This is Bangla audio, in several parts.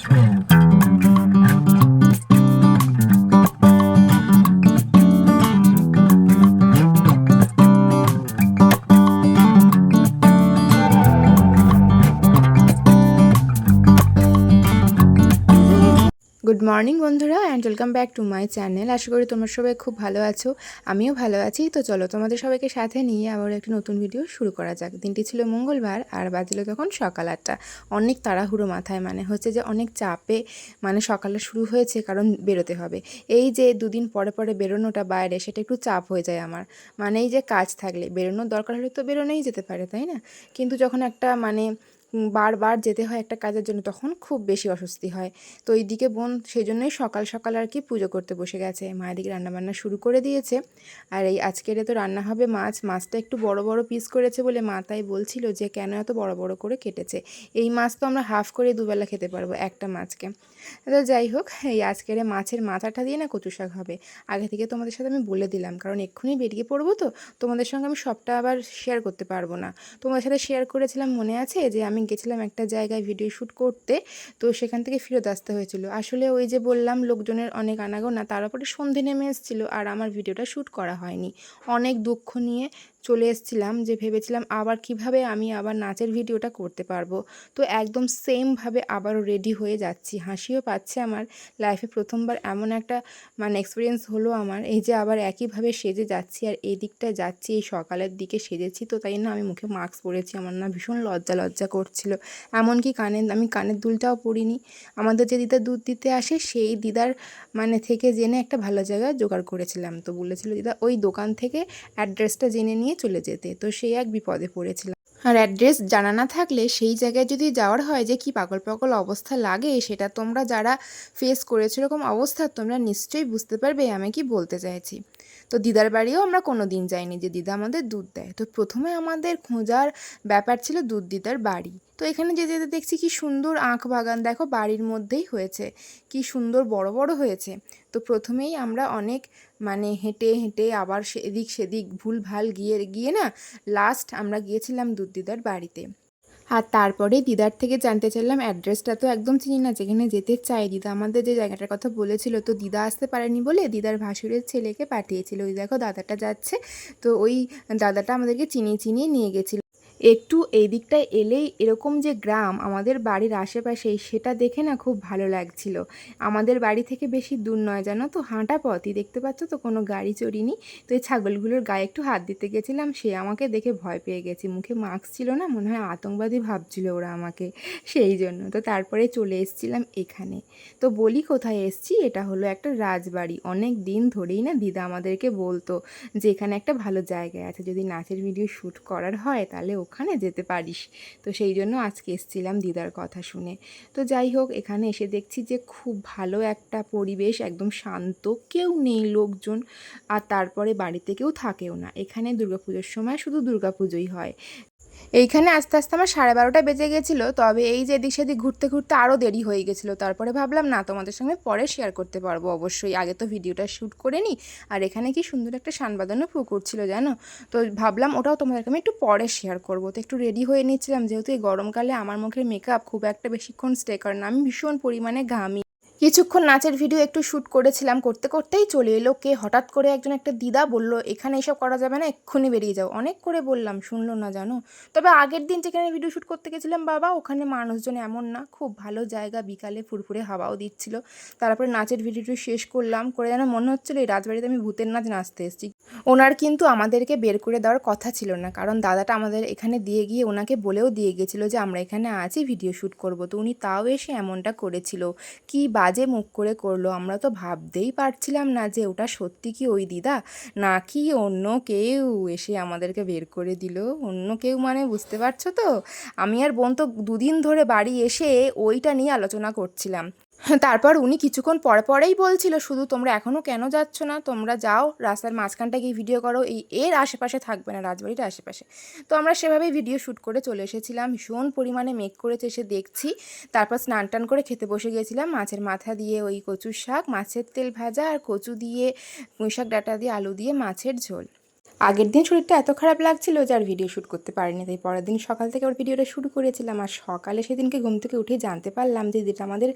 গুড মর্নিং বন্ধুরা and welcome back to my channel. আশা করি তোমরা সবাই খুব ভালো আছো, আমিও ভালো আছি। তো চলো তোমাদের সবাইকে সাথে নিয়ে আবার একটি নতুন ভিডিও শুরু করা যাক। দিনটি ছিল মঙ্গলবার আর বাজলো তখন সকাল 8টা। অনেক তাড়াহুড়ো মাথায়, মানে হচ্ছে যে অনেক চাপে, মানে সকালে শুরু হয়েছে কারণ বেরোতে হবে। এই যে দুদিন পরে পরে বেরোনোটা বাইরে, সেটা একটু চাপ হয়ে যায় আমার। মানে এই যে কাজ থাকলে বেরোনোর দরকার হলে তো বেরোনোই যেতে পারে, তাই না? কিন্তু যখন একটা বারবার যেতে হয় একটা কাজের জন্য, তখন খুব বেশি অস্বস্তি হয়। তো এইদিকে বোন সেই জন্যই সকাল সকাল আর কি পুজো করতে বসে গেছে। মা এদিকে রান্নাবান্না শুরু করে দিয়েছে। আর এই আজকের তো রান্না হবে মাছটা একটু বড় বড় পিস করেছে বলে মা তাই বলছিল যে কেন এত বড় বড় করে কেটেছে। এই মাছ তো আমরা হাফ করে দুবেলা খেতে পারবো একটা মাছকে। তো যাই হোক, এই আজকের মাছের মাথাটা দিয়ে না কচু শাক হবে। আগে থেকে তোমাদের সাথে আমি বলে দিলাম, কারণ এক্ষুনি বেরিয়ে পড়বো, তো তোমাদের সঙ্গে আমি সবটা আবার শেয়ার করতে পারবো না। তোমাদের সাথে শেয়ার করেছিলাম, মনে আছে যে আমি গেছিলাম একটা জায়গায় ভিডিও শ্যুট করতে, তো সেখান থেকে ফেরত আসতে হয়েছিল। আসলে ওই যে বললাম লোকজনের অনেক আনাগোনা, তার উপরে সন্ধে নেমে এসেছিলো আর আমার ভিডিওটা শ্যুট করা হয়নি। অনেক দুঃখ নিয়ে চলে এসেছিলাম, যে ভেবেছিলাম আবার কিভাবে আমি আবার নাচের ভিডিওটা করতে পারবো। তো একদম সেমভাবে আবারও রেডি হয়ে যাচ্ছি, হাসিও পাচ্ছে আমার। লাইফে প্রথমবার এমন একটা এক্সপিরিয়েন্স হলো আমার, এই যে আবার একইভাবে সেজে যাচ্ছি আর এই দিকটায় যাচ্ছি, এই সকালের দিকে সেজেছি, তো তাই না আমি মুখে মাস্ক পরেছি। আমার না ভীষণ লজ্জা লজ্জা করছিল। এমনকি আমি কানের দুলটাও পরিনি। আমাদের যে দিদা দুধ দিতে আসে, সেই দিদার থেকে জেনে একটা ভালো জায়গায় জোগাড় করেছিলাম। তো বলেছিল দিদা ওই দোকান থেকে অ্যাড্রেসটা জেনে নিয়ে চলে যেতে, তো সেই এক বিপদে পড়েছিলাম। আর অ্যাড্রেস জানা না থাকলে সেই জায়গায় যদি যাওয়ার হয়, যে কি পাগল পাগল অবস্থা লাগে, সেটা তোমরা যারা ফেস করেছো এরকম অবস্থা, তোমরা নিশ্চয়ই বুঝতে পারবে আমি কি বলতে চাইছি। তো দিদার বাড়িও আমরা কোনো দিন যাইনি যে দিদা আমাদের দুধ দেয়। তো প্রথমে আমাদের খোঁজার ব্যাপার ছিল দুধ দিদার বাড়ি। তো এখানে যেতে যেতে দেখছি কি সুন্দর আখ বাগান, দেখো বাড়ির মধ্যেই হয়েছে, কি সুন্দর বড় বড় হয়েছে। তো প্রথমেই আমরা অনেক হেঁটে হেঁটে আবার এদিক সেদিক ভুল ভাল গিয়ে গিয়ে না লাস্ট আমরা গিয়েছিলাম দুধ দিদার বাড়িতে। আর তারপরে দিদার থেকে জানতে চাইলাম অ্যাড্রেসটা তো একদম চিনি না, যেখানে যেতে চাই। দিদা আমাদের যে জায়গাটার কথা বলেছিল, তো দিদা আসতে পারেনি বলে দিদার ভাসুরের ছেলেকে পাঠিয়েছিল। ওই দেখো দাদাটা যাচ্ছে, তো ওই দাদাটা আমাদেরকে চিনিয়ে চিনিয়ে নিয়ে গেছিলো। একটু এই দিকটায় এলেই এরকম যে গ্রাম আমাদের বাড়ির আশেপাশেই, সেটা দেখে না খুব ভালো লাগছিল। আমাদের বাড়ি থেকে বেশি দূর নয় জানো তো, হাঁটা পথই, দেখতে পাচ্ছ তো, কোনো গাড়ি চড়িনি। তো এই ছাগলগুলোর গায়ে একটু হাত দিতে গেছিলাম, সে আমাকে দেখে ভয় পেয়ে গেছি। মুখে মাস্ক ছিল না, মনে হয় আতঙ্কবাদী ভাবছিল ওরা আমাকে, সেই জন্য। তো তারপরে চলে এসেছিলাম এখানে। তো বলি কোথায় এসছি, এটা হলো একটা রাজবাড়ি। অনেক দিন ধরেই না দিদা আমাদেরকে বলতো যে এখানে একটা ভালো জায়গায় আছে, যদি নাচের ভিডিও শ্যুট করার হয় তাহলে ওখানে যেতে পারিস। তো সেই জন্য আজকে এসেছিলাম দিদার কথা শুনে। তো যাই হোক, এখানে এসে দেখছি যে খুব ভালো একটা পরিবেশ, একদম শান্ত, কেউ নেই লোকজন। আর তারপরে বাড়িতে কেউ থাকেও না। এখানে দুর্গাপুজোর সময় শুধু দুর্গাপুজোই হয়। এইখানে আস্তে আস্তে আমার 12:30 বেজে গেছিলো। তবে এই যে এদিক সেদিক ঘুরতে ঘুরতে আরও দেরি হয়ে গেছিলো। তারপরে ভাবলাম না, তোমাদের সঙ্গে পরে শেয়ার করতে পারবো অবশ্যই, আগে তো ভিডিওটা শ্যুট করে নিই। আর এখানে কি সুন্দর একটা সান বাঁধানো পুকুর ছিল জানো, তো ভাবলাম ওটাও তোমাদেরকে আমি একটু পরে শেয়ার করবো। তো একটু রেডি হয়ে নিচ্ছিলাম, যেহেতু এই গরমকালে আমার মুখের মেকআপ খুব একটা বেশিক্ষণ স্টে করে না, আমি ভীষণ পরিমাণে ঘামি। কিছুক্ষণ নাচের ভিডিও একটু শ্যুট করেছিলাম, করতে করতেই চলে এলো কে, হঠাৎ করে একটা দিদা বলল এখানে এসব করা যাবে না, এক্ষুনি বেরিয়ে যাও। অনেক করে বললাম, শুনলো না জানো। তবে আগের দিন যেখানে ভিডিও শ্যুট করতে গেছিলাম বাবা, ওখানে মানুষজন এমন না, খুব ভালো জায়গা, বিকালে ফুরফুরে হাওয়াও দিচ্ছিল। তারপরে নাচের ভিডিওটি শেষ করলাম, করে যেন মনে হচ্ছিলো এই রাজবাড়িতে আমি ভূতের নাচ নাচতে এসেছি। ওনার কিন্তু আমাদেরকে বের করে দেওয়ার কথা ছিল না, কারণ দাদাটা আমাদের এখানে দিয়ে গিয়ে ওনাকে বলেও দিয়ে গেছিলো যে আমরা এখানে আছি, ভিডিও শ্যুট করবো। তো উনি তাও এসে এমনটা করেছিল, কি বাজে মুখ করে করলো। আমরা তো ভাবতেই পারছিলাম না যে ওটা সত্যি কি ওই দিদা, নাকি অন্য কেউ এসে আমাদেরকে বের করে দিল। অন্য কেউ বুঝতে পারছো তো। আমি আর বোন তো দুদিন ধরে বাড়ি এসে ওইটা নিয়ে আলোচনা করছিলাম। তারপর উনি কিছুক্ষণ পরে পরেই বলছিল, শুধু তোমরা এখনও কেন যাচ্ছ না, তোমরা যাও রাস্তার মাঝখানটা গিয়ে ভিডিও করো, এর আশেপাশে থাকবে না, রাজবাড়ির আশেপাশে। তো আমরা সেভাবেই ভিডিও শ্যুট করে চলে এসেছিলাম। ভীষণ পরিমাণে মেঘ করেছে, এসে দেখছি। তারপর স্নান টান করে খেতে বসে গিয়েছিলাম। মাছের মাথা দিয়ে ওই কচুর শাক, মাছের তেল ভাজা, আর কচু দিয়ে পুঁই শাক ডাঁটা দিয়ে আলু দিয়ে মাছের ঝোল। আগের দিন শরীরটা এত খারাপ লাগছিল যে আর ভিডিও শ্যুট করতে পারিনি, তাই পরের দিন সকাল থেকে ওর ভিডিওটা শুরু করেছিলাম। আর সকালে সেদিনকে ঘুম থেকে উঠেই জানতে পারলাম যে দিদা আমাদের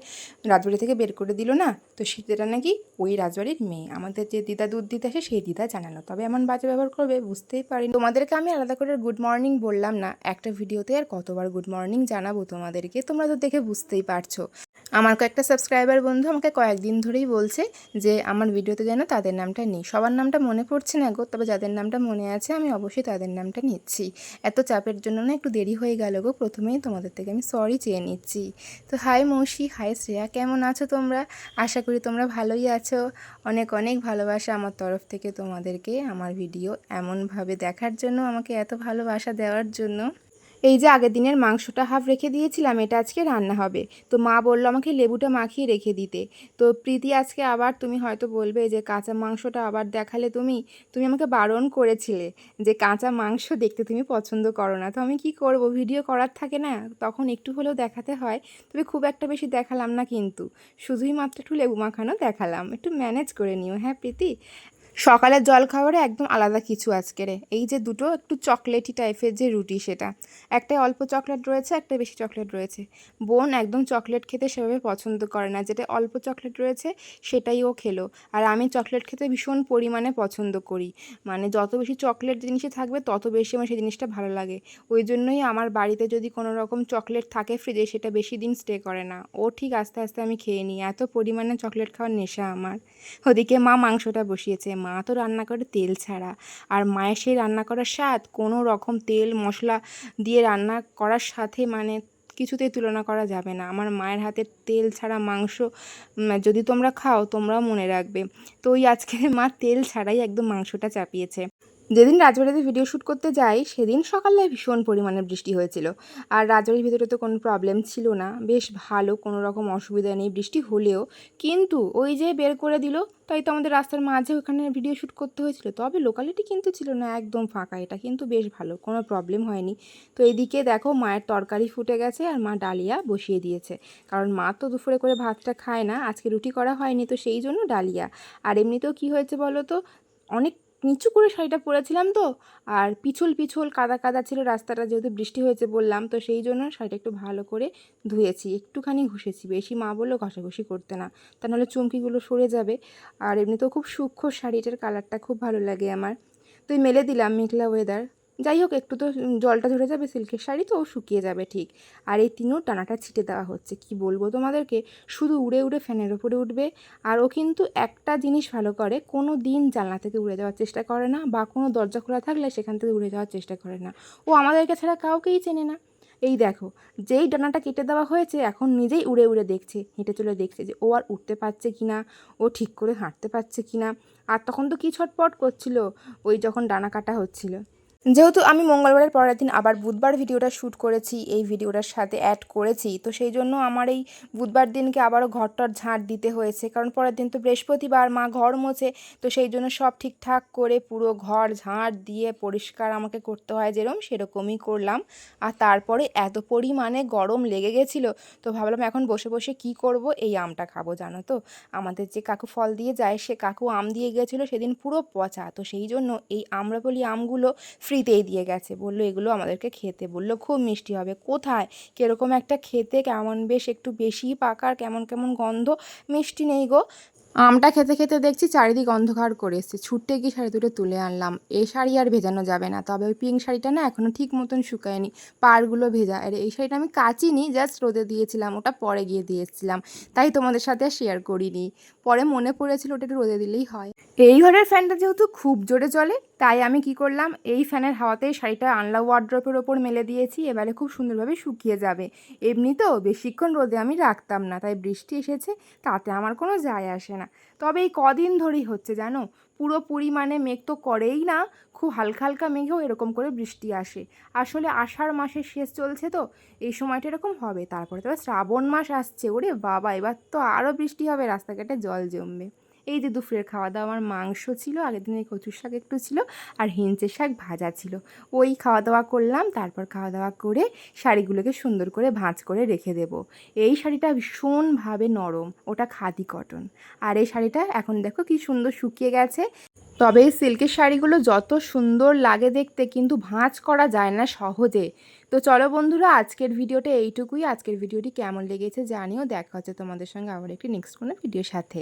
রাজবাড়ি থেকে বের করে দিল না, তো সেটা নাকি ওই রাজবাড়ির মেয়ে। আমাদের যে দিদা দুধ দিতে আসে সেই দিদা জানালো, তবে এমন বাজে ব্যবহার করবে বুঝতেই পারিনি। তোমাদেরকে আমি আলাদা করে গুড মর্নিং বললাম না, একটা ভিডিওতে আর কতবার গুড মর্নিং জানাবো তোমাদেরকে, তোমরা তো দেখে বুঝতেই পারছো। আমার কয়েকটা সাবস্ক্রাইবার বন্ধু আমাকে কয়েকদিন ধরেই বলছে যে আমার ভিডিওতে যেন তাদের নামটা নিই। সবার নামটা মনে পড়ছে না গো, তবে যাদের নামটা মনে আছে আমি অবশ্যই তাদের নামটা নিচ্ছি। এত চাপের জন্য না একটু দেরি হয়ে গেল গো, প্রথমেই তোমাদের থেকে আমি সরি চেয়ে নিচ্ছি। তো হাই মৌসি, হাই শ্রেয়া, কেমন আছো তোমরা? আশা করি তোমরা ভালোই আছো। অনেক অনেক ভালোবাসা আমার তরফ থেকে তোমাদেরকে, আমার ভিডিও এমনভাবে দেখার জন্য, আমাকে এত ভালোবাসা দেওয়ার জন্য। এই যে আগের দিনের মাংসটা হাফ রেখে দিয়েছিলাম, এটা আজকে রান্না হবে। তো মা বললো আমাকে লেবুটা মাখিয়ে রেখে দিতে। তো প্রীতি আজকে আবার, তুমি হয়তো বলবে যে কাঁচা মাংসটা আবার দেখালে, তুমি আমাকে বারণ করেছিলে যে কাঁচা মাংস দেখতে তুমি পছন্দ করো না। তো আমি কি করব, ভিডিও করার থাকে না, তখন একটু হলেও দেখাতে হয়। তবে খুব একটা বেশি দেখালাম না, কিন্তু শুধুই মাত্র একটু লেবু মাখানো দেখালাম। একটু ম্যানেজ করে নিও হ্যাঁ প্রীতি। সকালের জলখাবারে একদম আলাদা কিছু আজকের। এই যে দুটো একটু চকলেটি টাইপের যে রুটি, সেটা একটাই অল্প চকলেট রয়েছে, একটা বেশি চকলেট রয়েছে। বোন একদম চকলেট খেতে সেভাবে পছন্দ করে না, যেটা অল্প চকলেট রয়েছে সেটাই ও খেলো। আর আমি চকলেট খেতে ভীষণ পরিমাণে পছন্দ করি, মানে যত বেশি চকলেট জিনিসই থাকবে তত বেশি আমার সেই জিনিসটা ভালো লাগে। ওই জন্যই আমার বাড়িতে যদি কোনো রকম চকলেট থাকে ফ্রিজে, সেটা বেশি দিন স্টে করে না, ও ঠিক আস্তে আস্তে আমি খেয়ে নিই। এত পরিমাণে চকলেট খাওয়ার নেশা আমার। ওদিকে মা মাংসটা বসিয়েছে, মা তো রান্না করে তেল ছাড়া। আর মায়ের সেই রান্না করার স্বাদ কোনো রকম তেল মশলা দিয়ে রান্না করার সাথে মানে কিছুতেই তুলনা করা যাবে না। আমার মায়ের হাতের তেল ছাড়া মাংস যদি তোমরা খাও তোমরাও মনে রাখবে। তো ওই আজকে মা তেল ছাড়াই একদম মাংসটা চাপিয়েছে। যেদিন রাজবাড়িতে ভিডিও শ্যুট করতে যাই সেদিন সকালে ভীষণ পরিমাণে বৃষ্টি হয়েছিল। আর রাজবাড়ির ভিতরে তো কোনো প্রবলেম ছিল না, বেশ ভালো, কোনো রকম অসুবিধা নেই বৃষ্টি হলেও। কিন্তু ওই যে বের করে দিল, তাই তো আমাদের রাস্তার মাঝে ওখানে ভিডিও শ্যুট করতে হয়েছিল। তবে লোকালিটি কিন্তু ছিল না, একদম ফাঁকা, এটা কিন্তু বেশ ভালো, কোনো প্রবলেম হয়নি। তো এদিকে দেখো মায়ের তরকারি ফুটে গেছে আর মা ডালিয়া বসিয়ে দিয়েছে, কারণ মা তো দুপুরে করে ভাতটা খায় না, আজকে রুটি করা হয়নি, তো সেই জন্য ডালিয়া। আর এমনিতেও কী হয়েছে বলো তো, অনেক নিচু করে শাড়িটা পরেছিলাম তো, আর পিছল পিছল কাদা কাদা ছিল রাস্তাটা, যেহেতু বৃষ্টি হয়েছে বললাম, তো সেই জন্য শাড়িটা একটু ভালো করে ধুয়েছি, একটুখানি ঘষেছি, বেশি মা বললো ঘষাঘষি করতে না, তা নাহলে চুমকিগুলো সরে যাবে। আর এমনিতেও খুব সূক্ষ্ম শাড়িটার কালারটা খুব ভালো লাগে আমার। তো মেলে দিলাম, মেঘলা ওয়েদার, যাই হোক একটু তো জলটা ঝরে যাবে, সিল্কের শাড়ি তো শুকিয়ে যাবে ঠিক। আর এই তিনও টানাটা ছিটে দেওয়া হচ্ছে, কি বলবো তোমাদেরকে, শুধু উড়ে উড়ে ফ্যানের ওপরে উঠবে। আর ও কিন্তু একটা জিনিস ভালো করে, কোনো দিন জানলা থেকে উড়ে যাওয়ার চেষ্টা করে না, বা কোনো দরজা খোলা থাকলে সেখান থেকে উড়ে যাওয়ার চেষ্টা করে না। ও আমাদেরকে ছাড়া কাউকেই চেনে না। এই দেখো, যেই ডানাটা কেটে দেওয়া হয়েছে এখন নিজেই উড়ে উড়ে দেখছে, হেঁটে চলে দেখছে যে ও আর উঠতে পারছে কি না, ও ঠিক করে হাঁটতে পারছে কি না। আর তখন তো কী ছটপট করছিল ওই যখন ডানা কাটা হচ্ছিল। যেহেতু আমি মঙ্গলবারের পরের দিন আবার বুধবার ভিডিওটা শ্যুট করেছি, এই ভিডিওটার সাথে অ্যাড করেছি, তো সেই জন্য আমার এই বুধবার দিনকে আবারও ঘরটার ঝাঁট দিতে হয়েছে, কারণ পরের দিন তো বৃহস্পতিবার, মা ঘর মোছে, তো সেই জন্য সব ঠিকঠাক করে পুরো ঘর ঝাঁট দিয়ে পরিষ্কার আমাকে করতে হয়, যেরকম সেরকমই করলাম। আর তারপরে এত পরিমাণে গরম লেগে গেছিলো, তো ভাবলাম এখন বসে বসে কি করব, এই আমটা খাবো। জানো তো আমাদের যে কাকু ফল দিয়ে যায়, সে কাকু আম দিয়ে গেছিলো সেদিন পুরো পচা, তো সেই জন্য এই আম্রপলি আমগুলো ফ্রিতেই দিয়ে গেছে, বললো এগুলো আমাদেরকে খেতে, বললো খুব মিষ্টি হবে। কোথায়, কীরকম একটা খেতে, কেমন বেশ একটু বেশি পাকার, কেমন কেমন গন্ধ, মিষ্টি নেই গো। আমটা খেতে খেতে দেখছি চারিদিক অন্ধকার করে এসছে, ছুটে গিয়ে শাড়ি দুটো তুলে আনলাম। এই শাড়ি আর ভেজানো যাবে না, তবে ওই পিঙ্ক শাড়িটা না এখনও ঠিক মতন শুকায়নি, পাড়গুলো ভেজা। আর এই শাড়িটা আমি কাচিনি, জাস্ট রোদে দিয়েছিলাম, ওটা পরে গিয়ে দিয়েছিলাম, তাই তোমাদের সাথে আর শেয়ার করিনি। পরে মনে পড়েছিল ওটা একটু রোদে দিলেই হয়। এই ঘরের ফ্যানটা যেহেতু খুব জোরে চলে, তাই আমি কি করলাম, এই ফ্যানের হাওয়াতেই শাড়িটা আনলা ওয়ার্ড্রপের ওপর মেলে দিয়েছি, এবারে খুব সুন্দরভাবে শুকিয়ে যাবে। এমনিতেও বেশিক্ষণ রোদে আমি রাখতাম না, তাই বৃষ্টি এসেছে তাতে আমার কোনো যায় আসে না। তবে এই কদিন ধরেই হচ্ছে জানো, পুরোপুরি মানে মেঘ তো করেই না, খুব হালকা হালকা মেঘেও এরকম করে বৃষ্টি আসে। আসলে আষাঢ় মাসের শেষ চলছে তো, এই সময়টা এরকম হবে, তারপরে তো শ্রাবণ মাস আসছে, ওরে বাবা এবার তো আরও বৃষ্টি হবে, রাস্তাঘাটে জল জমবে। এই যে দুপুরের খাওয়া দাওয়া আমার মাংস ছিল, আগের দিনের কচুর শাক একটু ছিল, আর হিঞ্চের শাক ভাজা ছিল, ওই খাওয়া দাওয়া করলাম। তারপর খাওয়া দাওয়া করে শাড়িগুলোকে সুন্দর করে ভাঁজ করে রেখে দেব। এই শাড়িটা ভীষণভাবে নরম, ওটা খাদি কটন। আর এই শাড়িটা এখন দেখো কি সুন্দর শুকিয়ে গেছে। তবে এই সিল্কের শাড়িগুলো যত সুন্দর লাগে দেখতে কিন্তু ভাঁজ করা যায় না সহজে। তো চলো বন্ধুরা, আজকের ভিডিওটা এইটুকুই। আজকের ভিডিওটি কেমন লেগেছে জানিও। দেখা হচ্ছে তোমাদের সঙ্গে আবার একটি নেক্সট কোনো ভিডিওর সাথে।